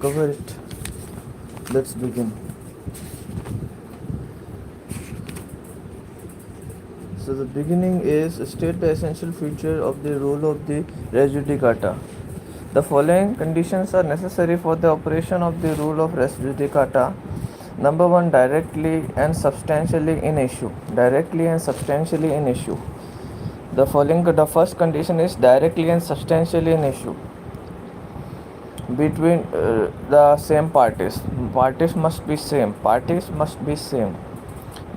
cover it. Let's begin. So the beginning is state the essential feature of the rule of the Resjudicata. The following conditions are necessary for the operation of the rule of Resjudicata. Number one, directly and substantially in issue. Directly and substantially in issue. The first condition is directly and substantially in issue between the same parties. Parties must be same. Parties must be same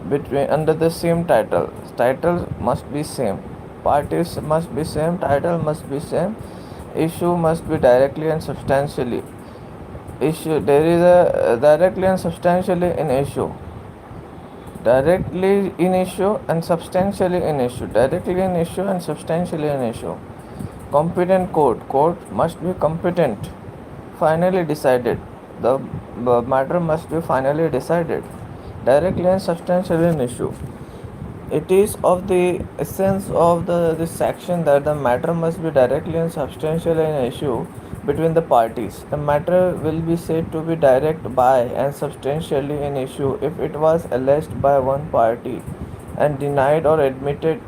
between under the same title. Title must be same. Parties must be same. Title must be same. Issue must be directly and substantially. Issue there is a directly and substantially in issue. Directly in issue and substantially in issue. Directly in issue and substantially in issue. Competent court. Court must be competent. Finally decided. The matter must be finally decided. Directly and substantially an issue. It is of the essence of this section that the matter must be directly and substantially an issue between the parties. The matter will be said to be direct by and substantially an issue if it was alleged by one party and denied or admitted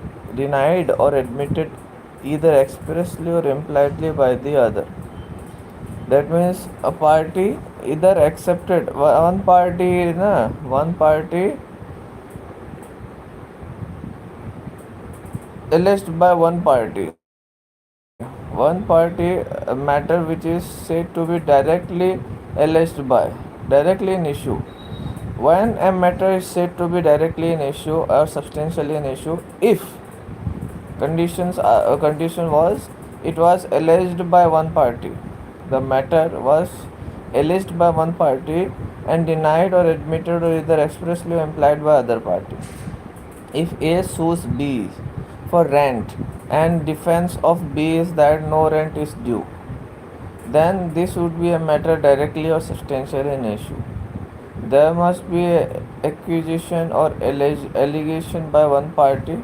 either expressly or impliedly by the other. That means a party either accepted one party alleged by one party a matter which is said to be directly alleged by directly an issue. When a matter is said to be directly an issue or substantially an issue if condition was it was alleged by one party. The matter was alleged by one party and denied or admitted or either expressly or implied by other party. If A sues B for rent and defense of B is that no rent is due, then this would be a matter directly or substantially an issue. There must be a accusation or allegation by one party.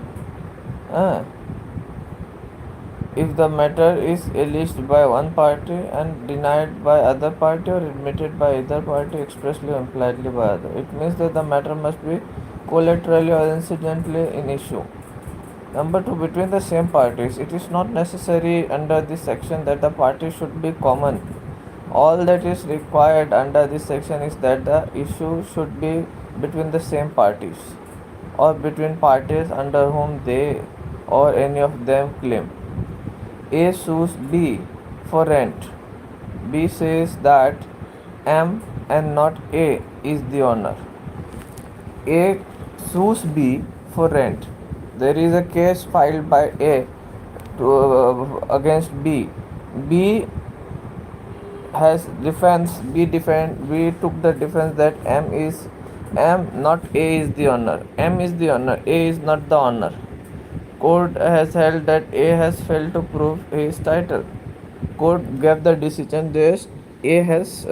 If the matter is alleged by one party and denied by other party or admitted by either party expressly or impliedly by other, it means that the matter must be collaterally or incidentally in issue. Number two, between the same parties, it is not necessary under this section that the parties should be common. All that is required under this section is that the issue should be between the same parties or between parties under whom they or any of them claim. A sues B for rent. B says that M and not A is the owner. A sues B for rent. There is a case filed by A against B. B has defense. B took the defense that M not A is the owner. M is the owner. A is not the owner. Court has held that A has failed to prove his title. Court gave the decision that A has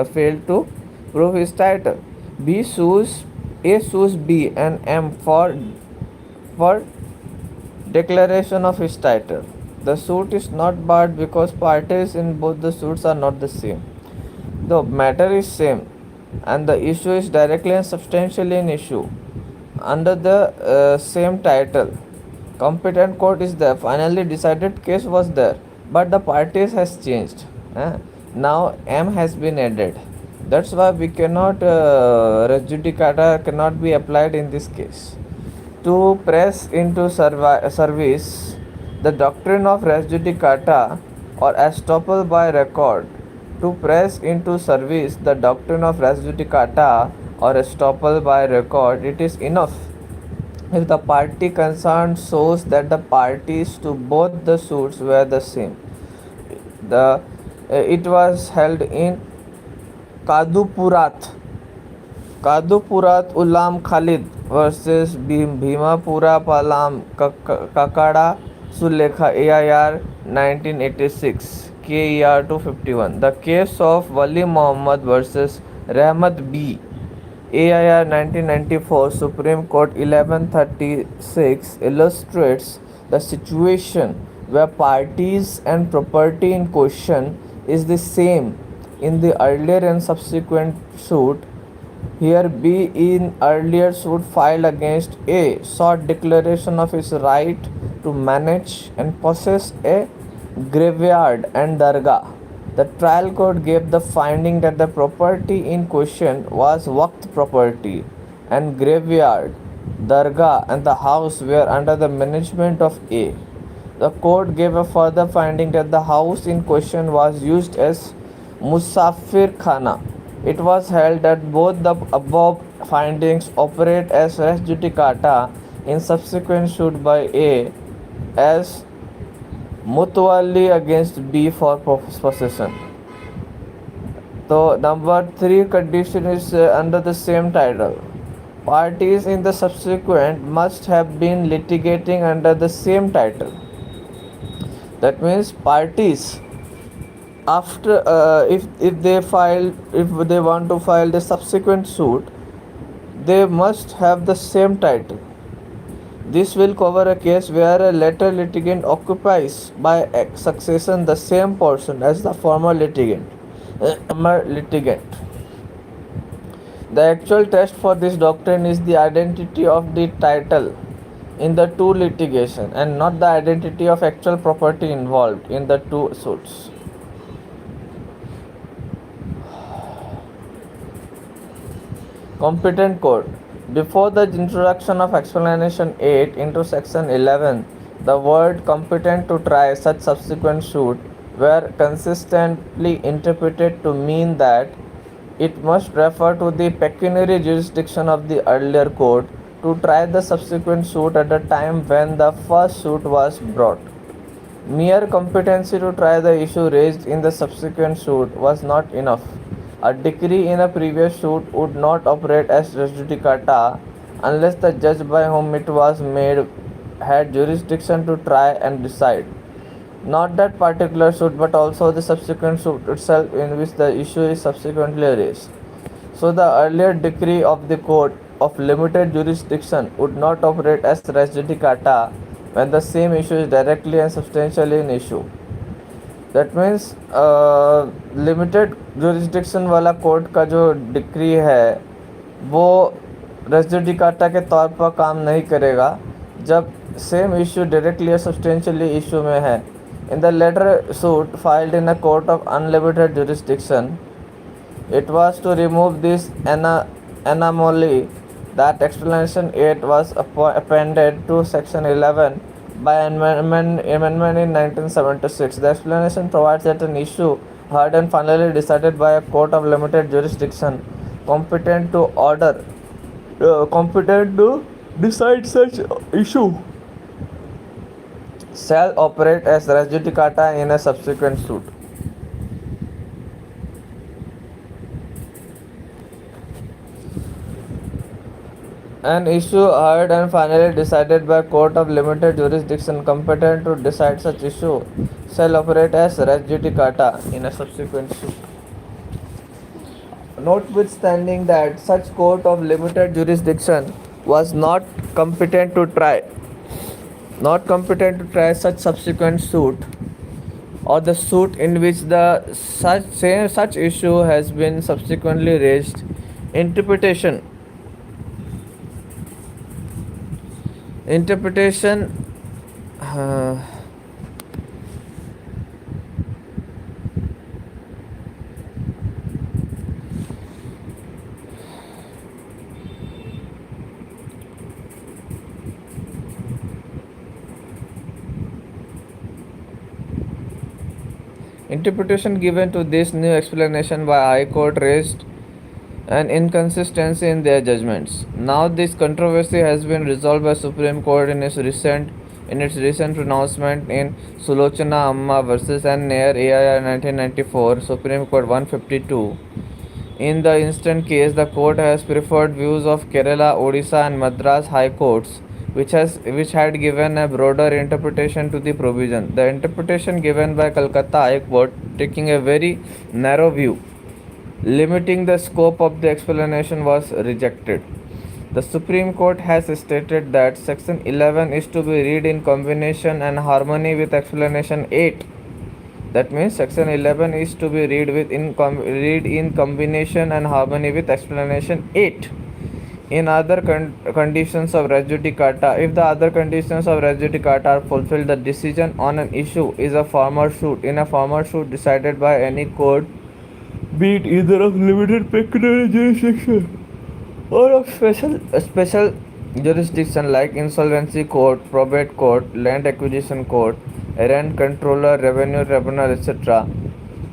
failed to prove his title. A sues B and M for declaration of his title. The suit is not barred because parties in both the suits are not the same. The matter is same and the issue is directly and substantially an issue under the same title. Competent court is there. Finally decided case was there, but the parties has changed. Now M has been added. That's why we cannot res judicata cannot be applied in this case. To press into service the doctrine of res judicata or estoppel by record. To press into service the doctrine of res judicata or estoppel by record, it is enough if the party concerned shows that the parties to both the suits were the same. It was held in Kadupurat Ulam Khalid versus Bhimapura Palam Kakada Sulekha AIR 1986 KER 251. The case of Wali Muhammad versus Rahmat B AIR 1994 Supreme Court 1136 illustrates the situation where parties and property in question is the same in the earlier and subsequent suit. Here B in earlier suit filed against A sought declaration of his right to manage and possess a graveyard and dargah. The trial court gave the finding that the property in question was waqf property and graveyard, dargah and the house were under the management of A. The court gave a further finding that the house in question was used as Musafir Khana. It was held that both the above findings operate as res judicata in subsequent suit by A as Mutawalli against B for possession. So number 3 condition is under the same title. Parties in the subsequent must have been litigating under the same title. That means parties after if they want to file the subsequent suit, they must have the same title. This will cover a case where a later litigant occupies by succession the same portion as the former litigant. The actual test for this doctrine is the identity of the title in the two litigation and not the identity of actual property involved in the two suits. Competent court. Before the introduction of explanation 8 into section 11, the word competent to try such subsequent suit were consistently interpreted to mean that it must refer to the pecuniary jurisdiction of the earlier court to try the subsequent suit at the time when the first suit was brought. Mere competency to try the issue raised in the subsequent suit was not enough. A decree in a previous suit would not operate as res judicata unless the judge by whom it was made had jurisdiction to try and decide not that particular suit but also the subsequent suit itself in which the issue is subsequently raised. So the earlier decree of the court of limited jurisdiction would not operate as res judicata when the same issue is directly and substantially in issue. That means limited jurisdiction वाला court का जो decree है वो race judicata के तौर पर काम नहीं करेगा जब सेम इशू डायरेक्टली या सब्सटेंशियली इशू में है. In the latter suit filed in a court of unlimited jurisdiction it was to remove this anomaly that explanation 8 was appended to section 11 by amendment in 1976. The explanation provides that an issue heard and finally decided by a court of limited jurisdiction competent to decide such issue shall operate as res judicata in a subsequent suit. An issue heard and finally decided by court of limited jurisdiction competent to decide such issue shall operate as res judicata in a subsequent suit. Notwithstanding that such court of limited jurisdiction was not competent to try such subsequent suit or the suit in which the such issue has been subsequently raised, interpretation uh, interpretation given to this new explanation by High Court raised an inconsistency in their judgments. Now this controversy has been resolved by Supreme Court in its recent pronouncement in Sulochana Amma versus N. Nair AIR 1994, Supreme Court 152. In the instant case, the court has preferred views of Kerala, Odisha and Madras High Courts, which had given a broader interpretation to the provision. The interpretation given by Calcutta High Court, taking a very narrow view, limiting the scope of the explanation, was rejected. The Supreme Court has stated that Section 11 is to be read in combination and harmony with Explanation 8 That means section 11 is to be read in combination and harmony with explanation 8. In other conditions of res judicata, if the other conditions of res judicata are fulfilled, the decision on an issue is a formal suit. In a formal suit decided by any court, be it either of limited pecuniary jurisdiction or of special jurisdiction like insolvency court, probate court, land acquisition court, rent controller, revenue tribunal, etc.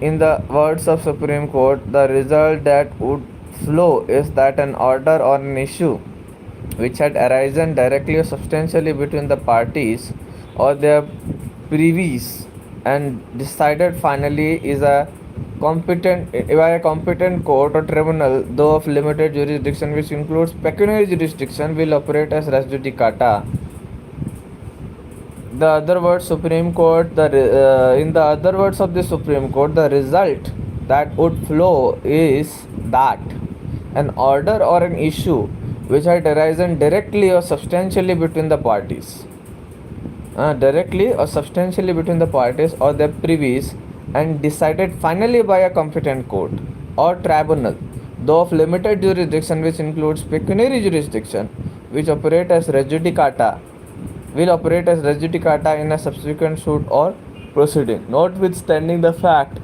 In the words of Supreme Court, the result that would flow is that an order or an issue which had arisen directly or substantially between the parties or their previes and decided finally is a competent by a competent court or tribunal, though of limited jurisdiction, which includes pecuniary jurisdiction, will operate as res judicata. The other words Supreme Court, in the other words of the Supreme Court, the result that would flow is that an order or an issue which had arisen directly or substantially between the parties, directly or substantially between the parties or their previes, and decided finally by a competent court or tribunal, though of limited jurisdiction, which includes pecuniary jurisdiction, which operate as res judicata, will operate as res judicata in a subsequent suit or proceeding, notwithstanding the fact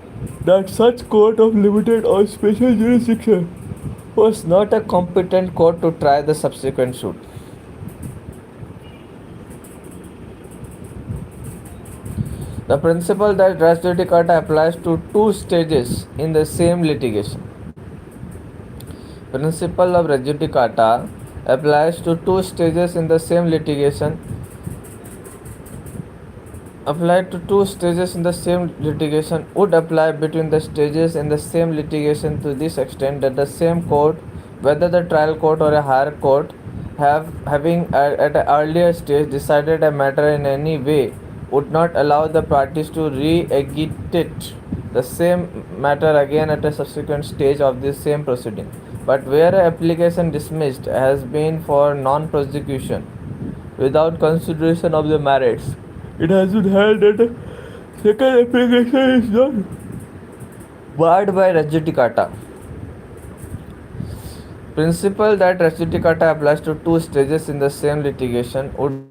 that such court of limited or special jurisdiction was not a competent court to try the subsequent suit. The principle that res judicata applies to two stages in the same litigation. Principle of res judicata applies to two stages in the same litigation. Applied to two stages in the same litigation would apply between the stages in the same litigation to this extent that the same court, whether the trial court or a higher court, having at an earlier stage decided a matter in any way, would not allow the parties to re-agitate the same matter again at a subsequent stage of this same proceeding. But where a application dismissed has been for non-prosecution without consideration of the merits, it has been held that a second application is not barred by res judicata. Principle that res judicata applies to two stages in the same litigation would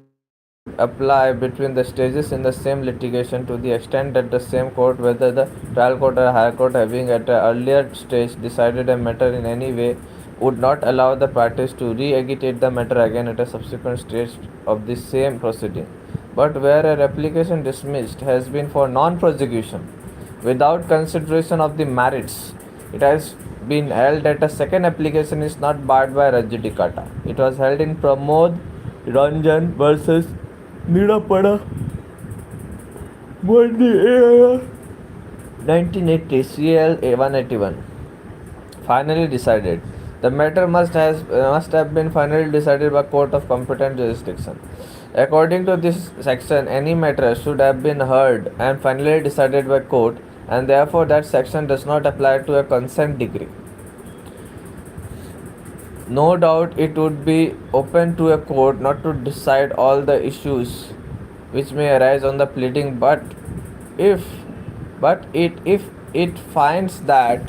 apply between the stages in the same litigation to the extent that the same court, whether the trial court or higher court, having at an earlier stage decided a matter in any way, would not allow the parties to re-agitate the matter again at a subsequent stage of the same proceeding. But where a application dismissed has been for non-prosecution without consideration of the merits, it has been held that a second application is not barred by res judicata. It was held in Pramod Ranjan versus Nirapada Monday 1980 CL 181. Finally decided. The matter must have been finally decided by court of competent jurisdiction. According to this section, any matter should have been heard and finally decided by court, and therefore that section does not apply to a consent decree. No doubt it would be open to a court not to decide all the issues which may arise on the pleading, but if it finds that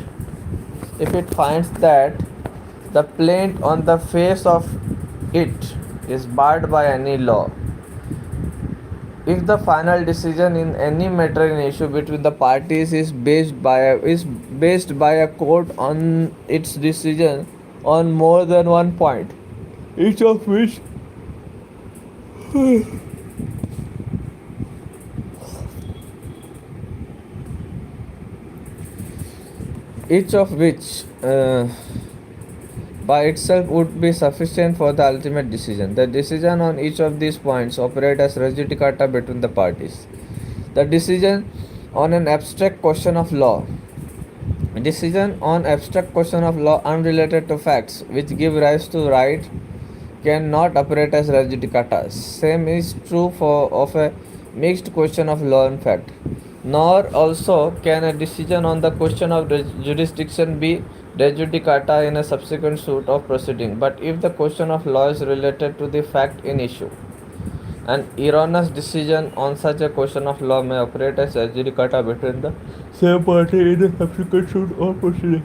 the plaint on the face of it is barred by any law, if the final decision in any matter in issue between the parties is based by a court on its decision on more than one point, each of which each of which by itself would be sufficient for the ultimate decision. The decision on each of these points operate as res judicata between the parties. The decision on an abstract question of law. Decision on abstract question of law unrelated to facts which give rise to right cannot operate as res judicata. Same is true of a mixed question of law and fact. Nor also can a decision on the question of jurisdiction be res judicata in a subsequent suit of proceeding, but if the question of law is related to the fact in issue. An erroneous decision on such a question of law may operate as adjudicata between the same party in a subsequent suit or proceeding.